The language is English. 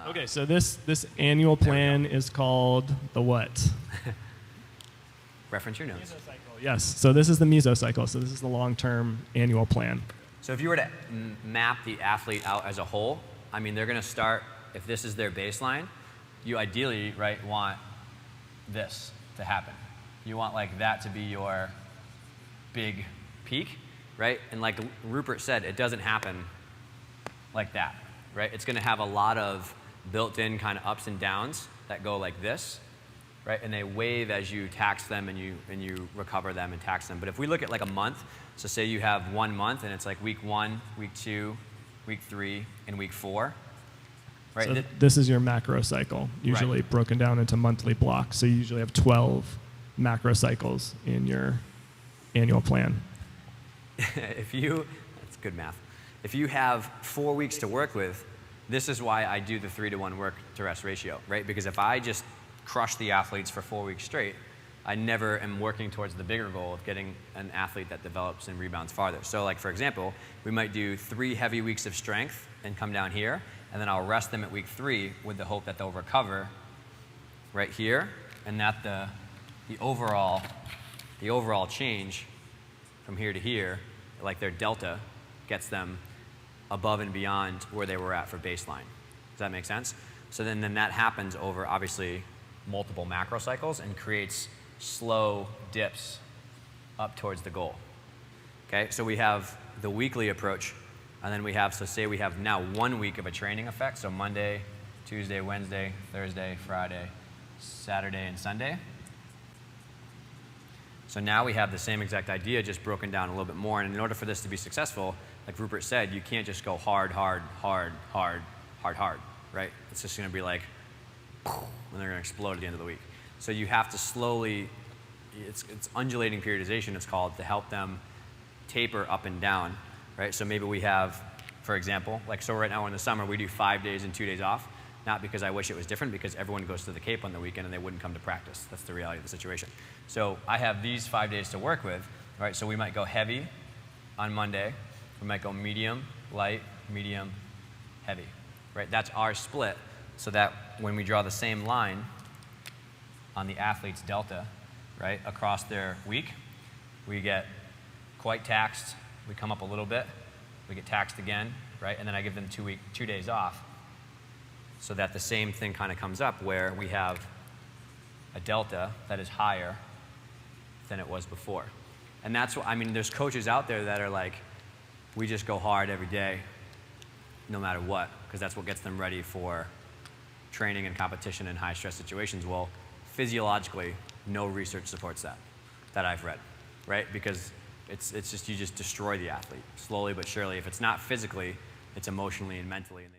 Okay, so this annual plan is called the what? Reference your notes. Mesocycle. Yes. So this is the mesocycle. So this is the long-term annual plan. So if you were to map the athlete out as a whole, I mean, they're going to start, if this is their baseline, you ideally, right, want this to happen. You want like that to be your big peak, right? And like Rupert said, it doesn't happen like that, right? It's going to have a lot of built-in kind of ups and downs that go like this, right? And they wave as you tax them and you recover them and tax them. But if we look at like a month, so say you have 1 month and it's like week 1, week 2, week 3, and week 4, right? So this is your macro cycle, usually right. broken down into monthly blocks. So you usually have 12 macro cycles in your annual plan. That's good math. If you have 4 weeks to work with, this is why I do the 3-to-1 work to rest ratio, right? Because if I just crush the athletes for 4 weeks straight, I never am working towards the bigger goal of getting an athlete that develops and rebounds farther. So like, for example, we might do 3 heavy weeks of strength and come down here, and then I'll rest them at week 3 with the hope that they'll recover right here, and that the overall change from here to here, like their delta, gets them above and beyond where they were at for baseline. Does that make sense? So then that happens over, obviously, multiple macro cycles and creates slow dips up towards the goal. Okay, so we have the weekly approach, and then we have, so say we have now 1 week of a training effect, so Monday, Tuesday, Wednesday, Thursday, Friday, Saturday, and Sunday. So now we have the same exact idea, just broken down a little bit more, and in order for this to be successful, like Rupert said, you can't just go hard, hard, hard, hard, hard, hard, right? It's just going to be like, and they're going to explode at the end of the week. So you have to slowly, it's undulating periodization, it's called, to help them taper up and down, right? So maybe we have, for example, like so right now in the summer, we do 5 days and 2 days off, not because I wish it was different, because everyone goes to the Cape on the weekend and they wouldn't come to practice. That's the reality of the situation. So I have these 5 days to work with, right? So we might go heavy on Monday, we might go medium, light, medium, heavy, right? That's our split, so that when we draw the same line on the athlete's delta, right, across their week, we get quite taxed, we come up a little bit, we get taxed again, right, and then I give them 2 days off, so that the same thing kind of comes up where we have a delta that is higher than it was before. And that's what, I mean, there's coaches out there that are like, we just go hard every day, no matter what, because that's what gets them ready for training and competition in high stress situations. Well, physiologically, no research supports that I've read, right? Because it's just, you just destroy the athlete slowly but surely. If it's not physically, it's emotionally and mentally. And